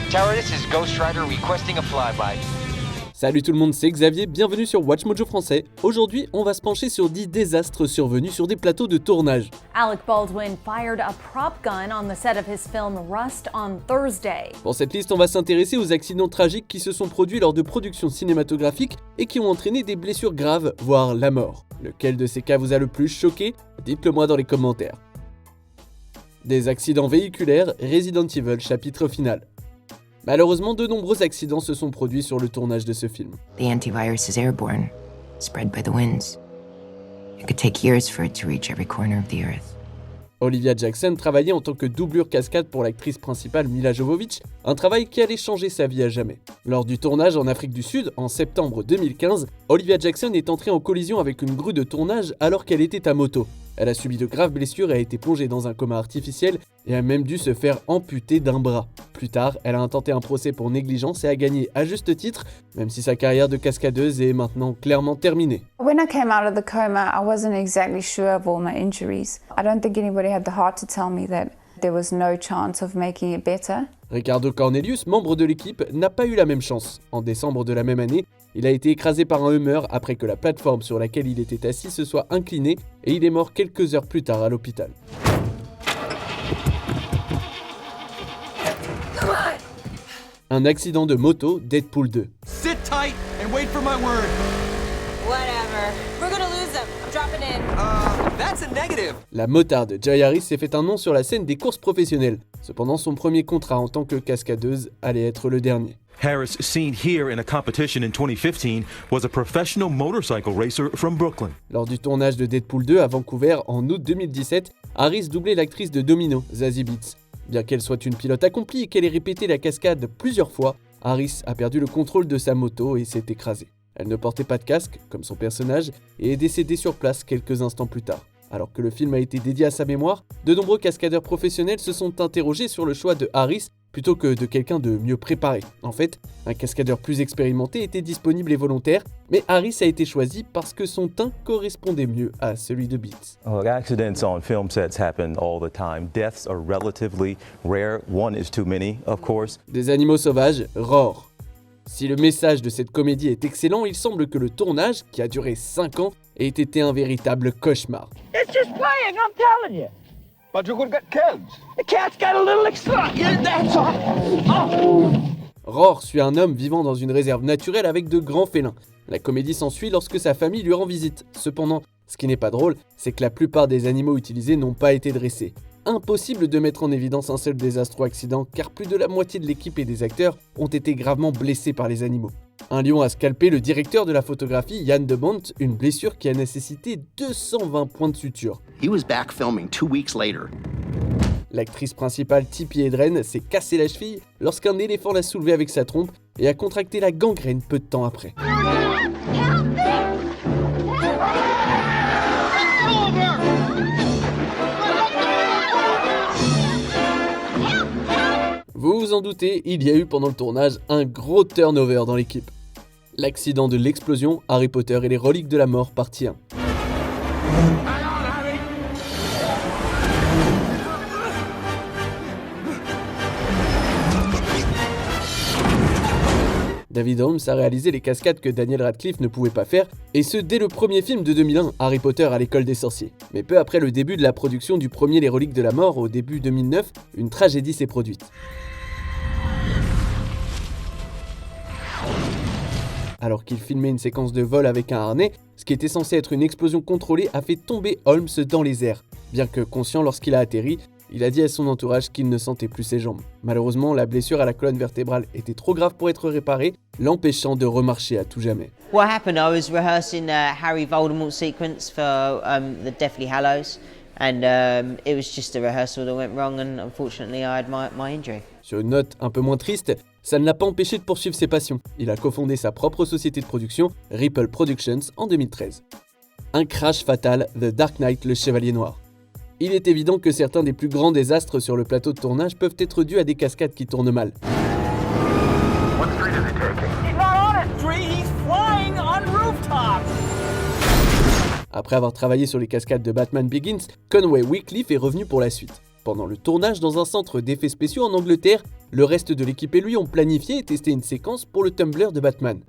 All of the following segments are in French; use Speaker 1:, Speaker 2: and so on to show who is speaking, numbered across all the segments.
Speaker 1: Tower, this is Ghost Rider requesting a flyby.
Speaker 2: Salut tout le monde, c'est Xavier, bienvenue sur Watch Mojo français. Aujourd'hui, on va se pencher sur 10 désastres survenus sur des plateaux de tournage.
Speaker 3: Alec Baldwin fired a prop gun on the set of his film Rust on Thursday.
Speaker 2: Pour cette liste, on va s'intéresser aux accidents tragiques qui se sont produits lors de productions cinématographiques et qui ont entraîné des blessures graves, voire la mort. Lequel de ces cas vous a le plus choqué? Dites-le moi dans les commentaires. Des accidents véhiculaires, Resident Evil chapitre final. Malheureusement, de nombreux accidents se sont produits sur le tournage de ce film.
Speaker 4: The antivirus is airborne, spread by the winds. It could take years for it to reach every corner of the earth.
Speaker 2: Olivia Jackson travaillait en tant que doublure cascade pour l'actrice principale Milla Jovovich, un travail qui allait changer sa vie à jamais. Lors du tournage en Afrique du Sud, en septembre 2015, Olivia Jackson est entrée en collision avec une grue de tournage alors qu'elle était à moto. Elle a subi de graves blessures et a été plongée dans un coma artificiel et a même dû se faire amputer d'un bras. Plus tard, elle a intenté un procès pour négligence et a gagné à juste titre, même si sa carrière de cascadeuse est maintenant clairement terminée.
Speaker 5: When I came out of the coma, I wasn't exactly sure of all my injuries. I don't think anybody had the heart to tell me that there was no chance of making it better.
Speaker 2: Ricardo Cornelius, membre de l'équipe, n'a pas eu la même chance. En décembre de la même année, il a été écrasé par un Hummer après que la plateforme sur laquelle il était assis se soit inclinée et il est mort quelques heures plus tard à l'hôpital. Un accident de moto, Deadpool 2.
Speaker 6: Sit tight and wait for my word.
Speaker 7: Whatever. We're gonna lose them. I'm dropping in.
Speaker 6: That's a negative.
Speaker 2: La motarde Jai Harris s'est fait un nom sur la scène des courses professionnelles. Cependant, son premier contrat en tant que cascadeuse allait être le dernier.
Speaker 8: Harris, seen here in a competition in 2015, was a professional motorcycle racer from Brooklyn.
Speaker 2: Lors du tournage de Deadpool 2 à Vancouver en août 2017, Harris doublait l'actrice de Domino, Zazie Beetz. Bien qu'elle soit une pilote accomplie et qu'elle ait répété la cascade plusieurs fois, Harris a perdu le contrôle de sa moto et s'est écrasée. Elle ne portait pas de casque, comme son personnage, et est décédée sur place quelques instants plus tard. Alors que le film a été dédié à sa mémoire, de nombreux cascadeurs professionnels se sont interrogés sur le choix de Harris plutôt que de quelqu'un de mieux préparé. En fait, un cascadeur plus expérimenté était disponible et volontaire, mais Harris a été choisi parce que son teint correspondait mieux à celui de Beetz.
Speaker 9: Accidents on film sets happen all the time. Deaths are relatively rare. One is too many, of course.
Speaker 2: Des animaux sauvages, roar. Si le message de cette comédie est excellent, il semble que le tournage, qui a duré 5 ans, ait été un véritable cauchemar.
Speaker 10: It's just playing, I'm telling you. But you could get killed. The cat's got a little extra. Yeah, that's all. Oh.
Speaker 2: Roar suit un homme vivant dans une réserve naturelle avec de grands félins. La comédie s'ensuit lorsque sa famille lui rend visite. Cependant, ce qui n'est pas drôle, c'est que la plupart des animaux utilisés n'ont pas été dressés. Impossible de mettre en évidence un seul désastre ou accident car plus de la moitié de l'équipe et des acteurs ont été gravement blessés par les animaux. Un lion a scalpé le directeur de la photographie, Jan de Bont, une blessure qui a nécessité 220 points de suture.
Speaker 11: He was back filming 2 weeks later.
Speaker 2: L'actrice principale Tippi Hedren s'est cassé la cheville lorsqu'un éléphant l'a soulevée avec sa trompe et a contracté la gangrène peu de temps après. Vous vous en doutez, il y a eu pendant le tournage un gros turnover dans l'équipe. L'accident de l'explosion, Harry Potter et les reliques de la mort, partie 1. David Holmes a réalisé les cascades que Daniel Radcliffe ne pouvait pas faire, et ce dès le premier film de 2001, Harry Potter à l'école des sorciers. Mais peu après le début de la production du premier Les Reliques de la Mort, au début 2009, une tragédie s'est produite. Alors qu'il filmait une séquence de vol avec un harnais, ce qui était censé être une explosion contrôlée a fait tomber Holmes dans les airs. Bien que conscient lorsqu'il a atterri, il a dit à son entourage qu'il ne sentait plus ses jambes. Malheureusement, la blessure à la colonne vertébrale était trop grave pour être réparée, l'empêchant de remarcher à tout jamais.
Speaker 12: What happened, I was rehearsing a Harry Voldemort sequence for the Deathly Hallows, and it was just a rehearsal that went wrong, and unfortunately I had my injury. Sur une note un peu moins triste, ça ne l'a pas empêché de poursuivre ses passions. Il a cofondé sa propre société de production, Ripple Productions, en 2013. Un crash fatal, The Dark Knight, le Chevalier Noir. Il est évident que certains des plus grands désastres sur le plateau de tournage peuvent être dus à des cascades qui tournent mal.
Speaker 10: What street is he taking? He's not on a street, he's flying on rooftops.
Speaker 2: Après avoir travaillé sur les cascades de Batman Begins, Conway Wycliffe est revenu pour la suite. Pendant le tournage dans un centre d'effets spéciaux en Angleterre, le reste de l'équipe et lui ont planifié et testé une séquence pour le Tumbler de Batman.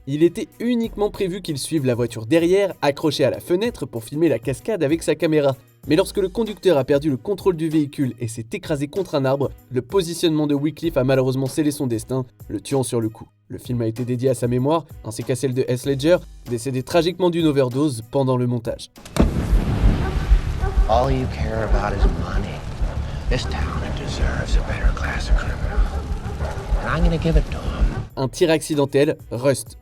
Speaker 2: Il était uniquement prévu qu'il suive la voiture derrière, accrochée à la fenêtre pour filmer la cascade avec sa caméra. Mais lorsque le conducteur a perdu le contrôle du véhicule et s'est écrasé contre un arbre, le positionnement de Wycliffe a malheureusement scellé son destin, le tuant sur le coup. Le film a été dédié à sa mémoire, ainsi qu'à celle de Heath Ledger, décédé tragiquement d'une overdose pendant le montage.
Speaker 13: All you care about is money. This town deserves a better class of criminal. And I'm gonna give it to him.
Speaker 2: Un tir accidentel, Rust.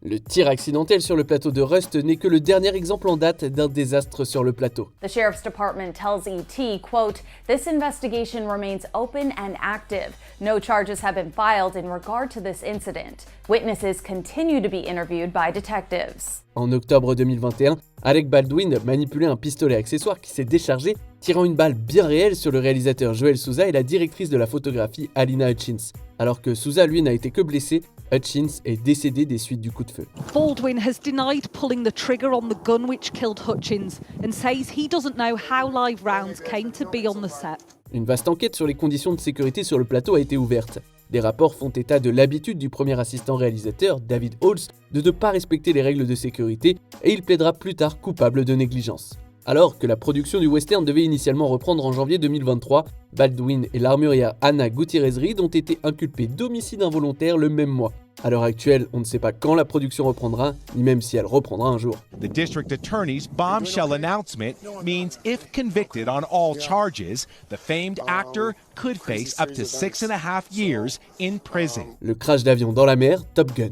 Speaker 2: Le tir accidentel sur le plateau de Rust n'est que le dernier exemple en date d'un désastre sur le plateau.
Speaker 3: The Sheriff's Department tells ET, quote, "This investigation remains open and active. No charges have been filed in regard to this incident. Witnesses continue to be interviewed by detectives."
Speaker 2: En octobre 2021, Alec Baldwin manipulait un pistolet accessoire qui s'est déchargé, tirant une balle bien réelle sur le réalisateur Joel Souza et la directrice de la photographie Alina Hutchins. Alors que Souza, lui, n'a été que blessé, Hutchins est décédé des suites du coup de feu.
Speaker 14: Baldwin has denied pulling the trigger on the gun which killed Hutchins and says he doesn't know how live rounds came to be on the set.
Speaker 2: Une vaste enquête sur les conditions de sécurité sur le plateau a été ouverte. Des rapports font état de l'habitude du premier assistant réalisateur, David Halls, de ne pas respecter les règles de sécurité et il plaidera plus tard coupable de négligence. Alors que la production du western devait initialement reprendre en janvier 2023, Baldwin et l'armurière Anna Gutierrez-Reed ont été inculpés d'homicide involontaire le même mois. À l'heure actuelle, on ne sait pas quand la production reprendra, ni même si elle reprendra un jour.
Speaker 6: The district attorney's bombshell announcement means if convicted on all charges, the famed actor could face up to 6.5 years in prison.
Speaker 2: Le crash d'avion dans la mer, Top Gun.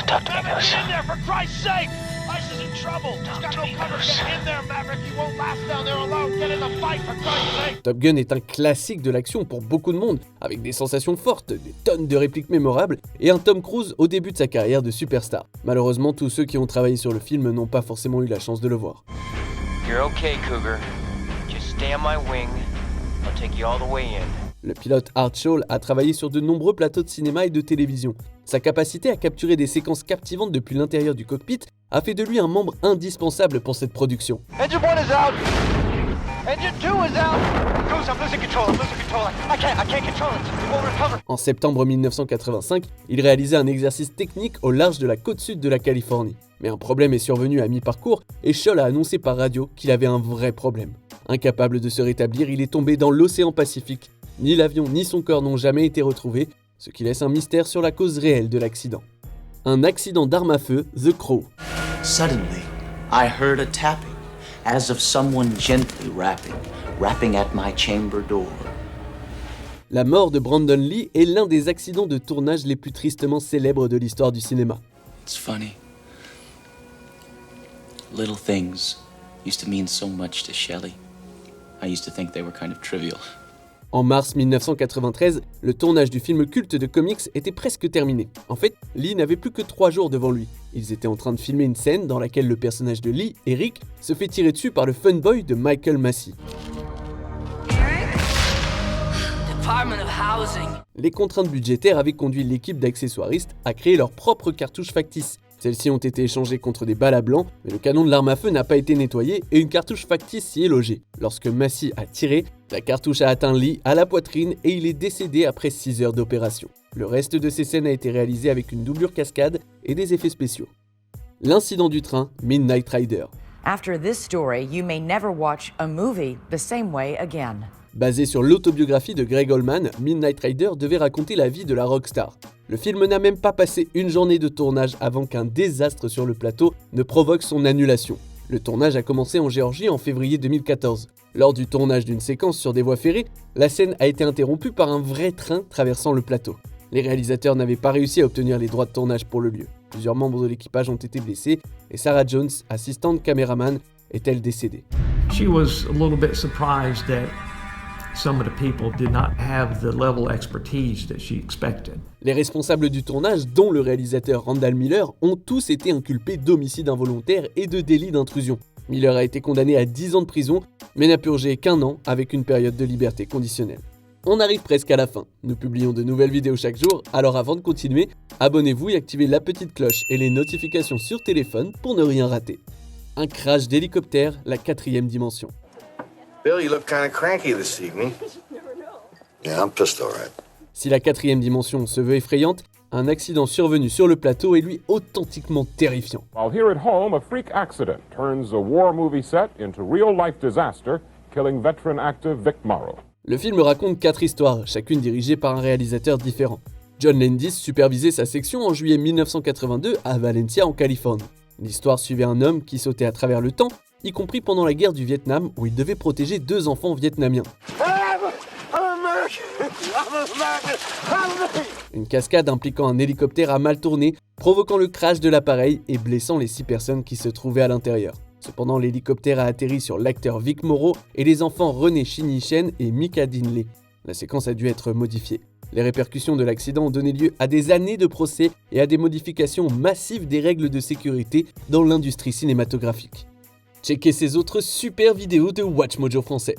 Speaker 10: Talk to me, Goose. In there, for Christ's sake! Ice is in trouble. He's got no cover. Get in there, Maverick. He won't last down there alone. Get in the fight, for Christ's sake!
Speaker 2: Top Gun est un classique de l'action pour beaucoup de monde, avec des sensations fortes, des tonnes de répliques mémorables et un Tom Cruise au début de sa carrière de superstar. Malheureusement, tous ceux qui ont travaillé sur le film n'ont pas forcément eu la chance de le voir.
Speaker 1: You're okay, Cougar. Just stay on my wing. I'll take you all the way in.
Speaker 2: Le pilote Art Scholl a travaillé sur de nombreux plateaux de cinéma et de télévision. Sa capacité à capturer des séquences captivantes depuis l'intérieur du cockpit a fait de lui un membre indispensable pour cette production.
Speaker 10: Engine 1 is out! Engine 2 is out! Goose, I'm losing control. I can't control it. It won't recover.
Speaker 2: En septembre 1985, il réalisait un exercice technique au large de la côte sud de la Californie. Mais un problème est survenu à mi-parcours et Scholl a annoncé par radio qu'il avait un vrai problème. Incapable de se rétablir, il est tombé dans l'océan Pacifique. Ni l'avion ni son corps n'ont jamais été retrouvés, ce qui laisse un mystère sur la cause réelle de l'accident. Un accident d'arme à feu, The Crow.
Speaker 15: Suddenly, I heard a tapping, as of someone gently rapping at my chamber door.
Speaker 2: La mort de Brandon Lee est l'un des accidents de tournage les plus tristement célèbres de l'histoire du cinéma.
Speaker 15: It's funny. Little things used to mean so much to Shelley. I used to think they were kind of trivial.
Speaker 2: En mars 1993, le tournage du film culte de comics était presque terminé. En fait, Lee n'avait plus que 3 jours devant lui. Ils étaient en train de filmer une scène dans laquelle le personnage de Lee, Eric, se fait tirer dessus par le funboy de Michael Massey. Les contraintes budgétaires avaient conduit l'équipe d'accessoiristes à créer leurs propres cartouches factices. Celles-ci ont été échangées contre des balles à blanc, mais le canon de l'arme à feu n'a pas été nettoyé et une cartouche factice s'y est logée. Lorsque Massey a tiré, la cartouche a atteint Lee à la poitrine et il est décédé après 6 heures d'opération. Le reste de ces scènes a été réalisé avec une doublure cascade et des effets spéciaux. L'incident du train, Midnight Rider.
Speaker 16: After this story, you may never watch a movie the same way again.
Speaker 2: Basé sur l'autobiographie de Greg Allman, Midnight Rider devait raconter la vie de la rockstar. Le film n'a même pas passé une journée de tournage avant qu'un désastre sur le plateau ne provoque son annulation. Le tournage a commencé en Géorgie en février 2014. Lors du tournage d'une séquence sur des voies ferrées, la scène a été interrompue par un vrai train traversant le plateau. Les réalisateurs n'avaient pas réussi à obtenir les droits de tournage pour le lieu. Plusieurs membres de l'équipage ont été blessés et Sarah Jones, assistante caméraman, est-elle décédée.
Speaker 17: She was a little bit surprised that some of the people did not have the level of expertise that she expected.
Speaker 2: Les responsables du tournage, dont le réalisateur Randall Miller, ont tous été inculpés d'homicide involontaire et de délit d'intrusion. Miller a été condamné à 10 ans de prison, mais n'a purgé qu'1 an avec une période de liberté conditionnelle. On arrive presque à la fin. Nous publions de nouvelles vidéos chaque jour, alors avant de continuer, abonnez-vous et activez la petite cloche et les notifications sur téléphone pour ne rien rater. Un crash d'hélicoptère, la 4e dimension.
Speaker 18: Bill, you look kind of cranky this evening. Yeah, I'm pissed all right.
Speaker 2: Si la 4e dimension se veut effrayante, un accident survenu sur le plateau est lui authentiquement terrifiant.
Speaker 19: While here at home, a freak accident turns a war movie set into real-life disaster, killing veteran actor Vic Morrow.
Speaker 2: Le film raconte 4 histoires, chacune dirigée par un réalisateur différent. John Landis supervisait sa section en juillet 1982 à Valencia en Californie. L'histoire suivait un homme qui sautait à travers le temps, y compris pendant la guerre du Vietnam où il devait protéger 2 enfants vietnamiens. Une cascade impliquant un hélicoptère a mal tourné, provoquant le crash de l'appareil et blessant les 6 personnes qui se trouvaient à l'intérieur. Cependant, l'hélicoptère a atterri sur l'acteur Vic Morrow et les enfants René Chin Chen et Mika Dinley. La séquence a dû être modifiée. Les répercussions de l'accident ont donné lieu à des années de procès et à des modifications massives des règles de sécurité dans l'industrie cinématographique. Checkez ces autres super vidéos de WatchMojo français.